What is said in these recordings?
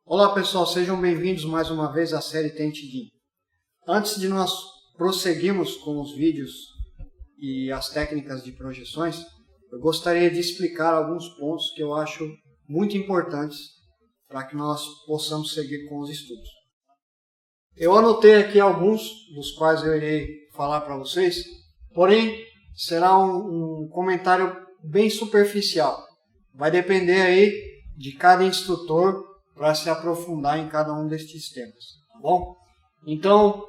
Olá pessoal, sejam bem-vindos mais uma vez à série Tente DIN. Antes de nós prosseguirmos com os vídeos e as técnicas de projeções, eu gostaria de explicar alguns pontos que eu acho muito importantes para que nós possamos seguir com os estudos. Eu anotei aqui alguns dos quais eu irei falar para vocês, porém será um comentário bem superficial. Vai depender aí de cada instrutor para se aprofundar em cada um destes temas, tá bom? Então,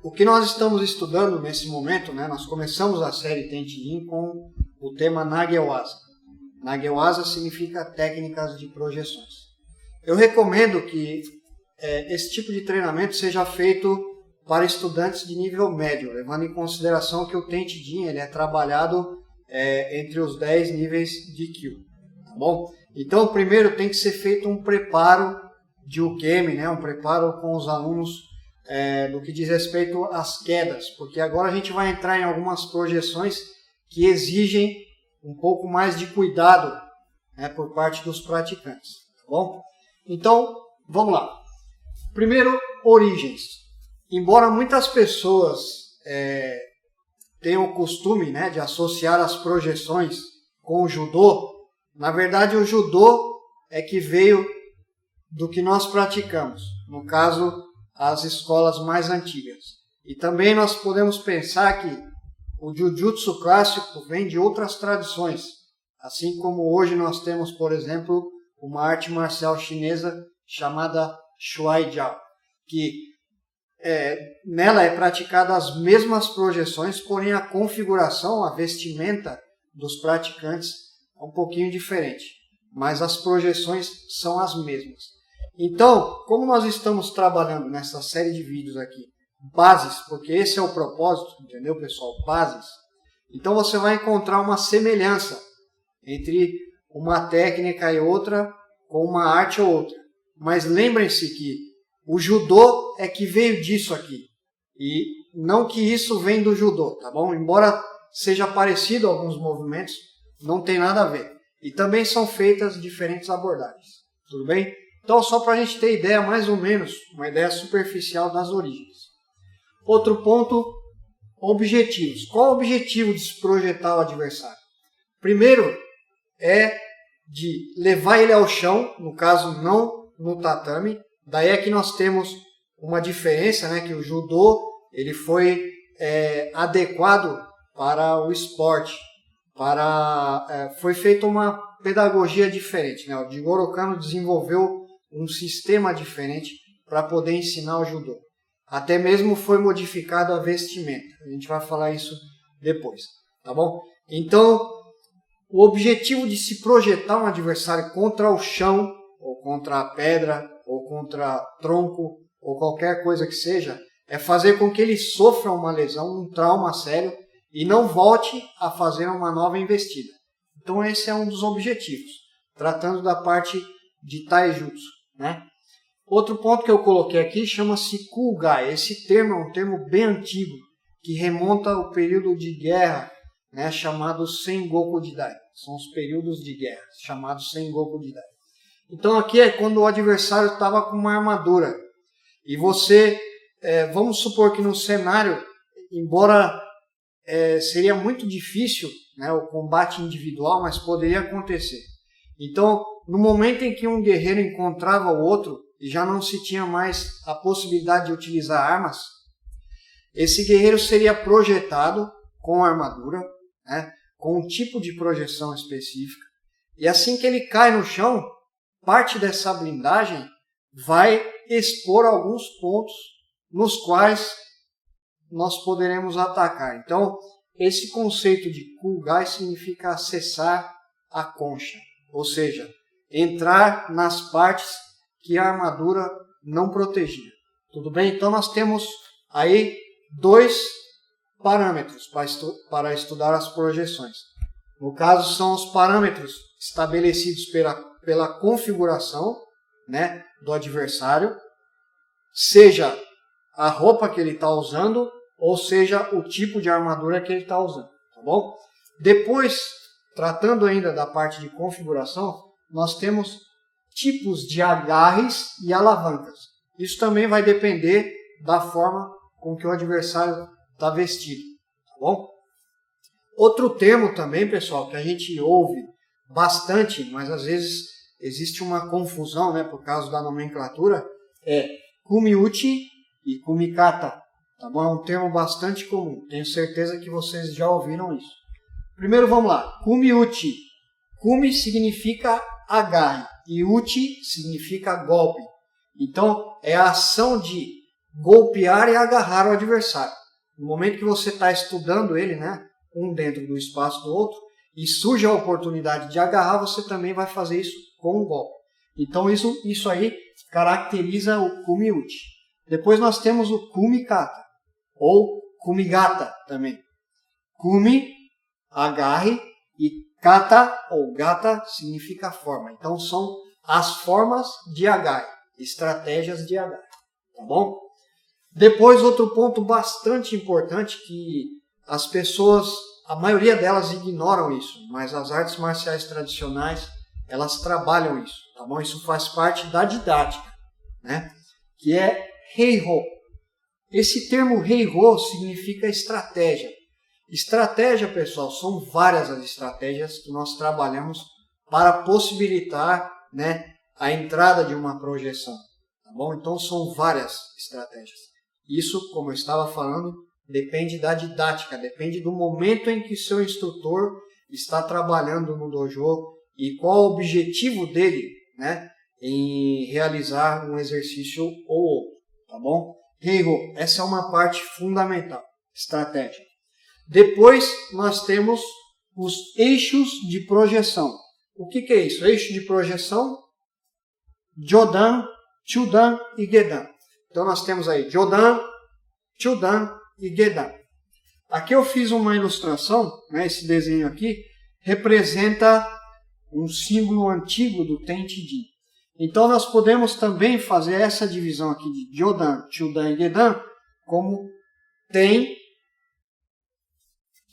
o que nós estamos estudando nesse momento, nós começamos a série Tente DIN com o tema Nagewasa. Nagewasa significa técnicas de projeções. Eu recomendo que esse tipo de treinamento seja feito para estudantes de nível médio, levando em consideração que o Tente DIN ele é trabalhado entre os 10 níveis de Kyo, tá bom? Então, primeiro tem que ser feito um preparo de Ukemi, um preparo com os alunos no que diz respeito às quedas, porque agora a gente vai entrar em algumas projeções que exigem um pouco mais de cuidado por parte dos praticantes, tá bom? Então, vamos lá. Primeiro, origens. Embora muitas pessoas tenham o costume de associar as projeções com o judô, na verdade, o judô é que veio do que nós praticamos, no caso, as escolas mais antigas. E também nós podemos pensar que o Jiu-Jitsu clássico vem de outras tradições, assim como hoje nós temos, por exemplo, uma arte marcial chinesa chamada Shuai Jiao, que nela é praticada as mesmas projeções, porém a configuração, a vestimenta dos praticantes é um pouquinho diferente, mas as projeções são as mesmas. Então, como nós estamos trabalhando nessa série de vídeos aqui, bases, porque esse é o propósito, entendeu, pessoal? Bases. Então você vai encontrar uma semelhança entre uma técnica e outra, com uma arte ou outra. Mas lembrem-se que o judô é que veio disso aqui, e não que isso vem do judô, tá bom? Embora seja parecido a alguns movimentos, não tem nada a ver. E também são feitas diferentes abordagens. Tudo bem? Então, só para a gente ter ideia, mais ou menos, uma ideia superficial das origens. Outro ponto, objetivos. Qual o objetivo de se projetar o adversário? Primeiro, é de levar ele ao chão, no caso, não no tatame. Daí é que nós temos uma diferença, que o judô ele foi adequado para o esporte. Foi feita uma pedagogia diferente. O Jigoro Kano desenvolveu um sistema diferente para poder ensinar o judô. Até mesmo foi modificado a vestimenta. A gente vai falar isso depois, tá bom? Então, o objetivo de se projetar um adversário contra o chão, ou contra a pedra, ou contra tronco, ou qualquer coisa que seja, é fazer com que ele sofra uma lesão, um trauma sério, e não volte a fazer uma nova investida. Então esse é um dos objetivos, tratando da parte de Taijutsu. Outro ponto que eu coloquei aqui chama-se Kugai. Esse termo é um termo bem antigo, que remonta ao período de guerra, chamado Sengoku Jidai. São os períodos de guerra, chamados Sengoku Jidai. Então aqui é quando o adversário estava com uma armadura. E você, vamos supor que no cenário, embora seria muito difícil o combate individual, mas poderia acontecer. Então, no momento em que um guerreiro encontrava o outro e já não se tinha mais a possibilidade de utilizar armas, esse guerreiro seria projetado com a armadura, com um tipo de projeção específica, e assim que ele cai no chão, parte dessa blindagem vai expor alguns pontos nos quais nós poderemos atacar. Então, esse conceito de Kugai significa acessar a concha, ou seja, entrar nas partes que a armadura não protegia. Tudo bem? Então, nós temos aí 2 parâmetros para estudar as projeções. No caso, são os parâmetros estabelecidos pela configuração do adversário, seja a roupa que ele está usando, ou seja, o tipo de armadura que ele está usando, tá bom? Depois, tratando ainda da parte de configuração, nós temos tipos de agarres e alavancas. Isso também vai depender da forma com que o adversário está vestido, tá bom? Outro termo também, pessoal, que a gente ouve bastante, mas às vezes existe uma confusão, né, por causa da nomenclatura, é kumiuchi e kumikata, tá bom? É um termo bastante comum, tenho certeza que vocês já ouviram isso. Primeiro vamos lá, kumiuchi. Kumi significa agarre e uchi significa golpe. Então é a ação de golpear e agarrar o adversário. No momento que você está estudando ele, né, um dentro do espaço do outro, e surge a oportunidade de agarrar, você também vai fazer isso com um golpe. Então isso aí caracteriza o kumiuchi. Depois nós temos o kumikata, ou kumigata também. Kumi, agarre, e kata ou gata significa forma. Então são as formas de agarre, estratégias de agarre, tá bom? Depois outro ponto bastante importante que as pessoas, a maioria delas ignoram isso, mas as artes marciais tradicionais, elas trabalham isso, tá bom? Isso faz parte da didática, né? Que é Heiho. Esse termo Heiho significa estratégia. Estratégia, pessoal, são várias as estratégias que nós trabalhamos para possibilitar, né, a entrada de uma projeção, tá bom? Então são várias estratégias. Isso, como eu estava falando, depende da didática, depende do momento em que seu instrutor está trabalhando no dojo e qual o objetivo dele, né, em realizar um exercício ou outro, tá bom? Heiho, essa é uma parte fundamental, estratégia. Depois nós temos os eixos de projeção. O que é isso? Eixo de projeção, Jodan, Chudan e Gedan. Então nós temos aí Jodan, Chudan e Gedan. Aqui eu fiz uma ilustração, né, esse desenho aqui representa um símbolo antigo do Tenchi-ji. Então nós podemos também fazer essa divisão aqui de Jodan, Chudan e Gedan como Ten,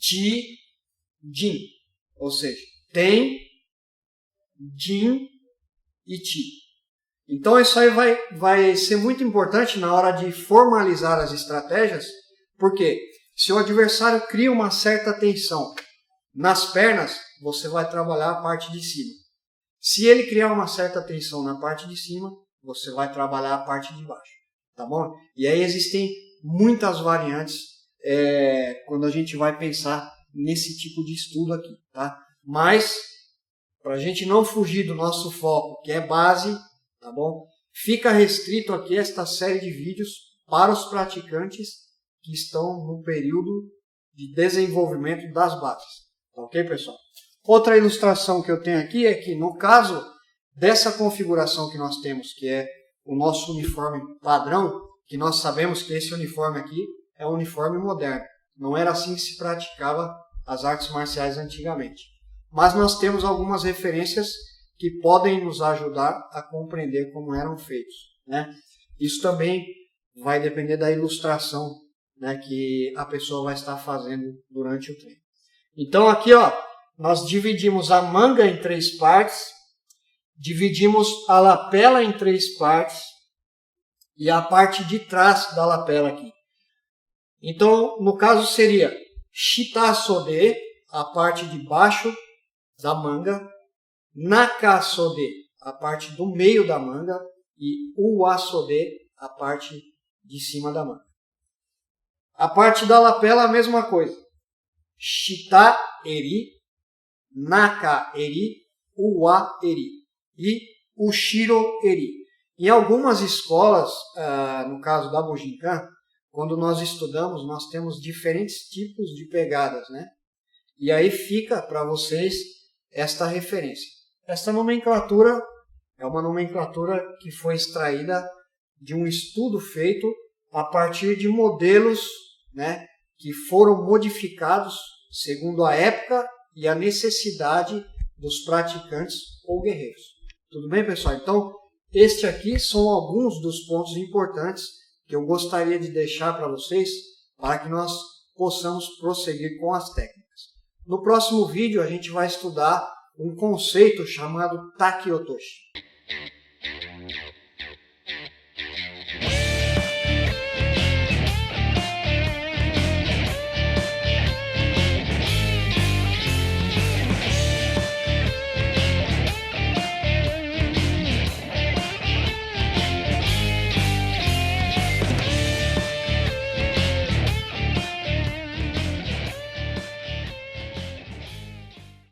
Chi, Jin, ou seja, Ten, Jin e Chi. Então isso aí vai ser muito importante na hora de formalizar as estratégias, porque se o adversário cria uma certa tensão nas pernas, você vai trabalhar a parte de cima. Se ele criar uma certa tensão na parte de cima, você vai trabalhar a parte de baixo, tá bom? E aí existem muitas variantes quando a gente vai pensar nesse tipo de estudo aqui, tá? Mas, para a gente não fugir do nosso foco, que é base, tá bom? Fica restrito aqui esta série de vídeos para os praticantes que estão no período de desenvolvimento das bases, tá ok, pessoal? Outra ilustração que eu tenho aqui é que, no caso dessa configuração que nós temos, que é o nosso uniforme padrão, que nós sabemos que esse uniforme aqui é um uniforme moderno. Não era assim que se praticava as artes marciais antigamente. Mas nós temos algumas referências que podem nos ajudar a compreender como eram feitos, né? Isso também vai depender da ilustração, né, que a pessoa vai estar fazendo durante o treino. Então aqui, ó, nós dividimos a manga em 3 partes, dividimos a lapela em 3 partes e a parte de trás da lapela aqui. Então, no caso seria Shitasode, a parte de baixo da manga, Nakasode, a parte do meio da manga, e Uasode, a parte de cima da manga. A parte da lapela, a mesma coisa. Shita-eri, Naka-eri, Uwa-eri e Ushiro-eri. Em algumas escolas, no caso da Bujinkan, quando nós estudamos, nós temos diferentes tipos de pegadas, né? E aí fica para vocês esta referência. Esta nomenclatura é uma nomenclatura que foi extraída de um estudo feito a partir de modelos, né, que foram modificados segundo a época e a necessidade dos praticantes ou guerreiros. Tudo bem, pessoal? Então, este aqui são alguns dos pontos importantes que eu gostaria de deixar para vocês, para que nós possamos prosseguir com as técnicas. No próximo vídeo a gente vai estudar um conceito chamado Takiotoshi.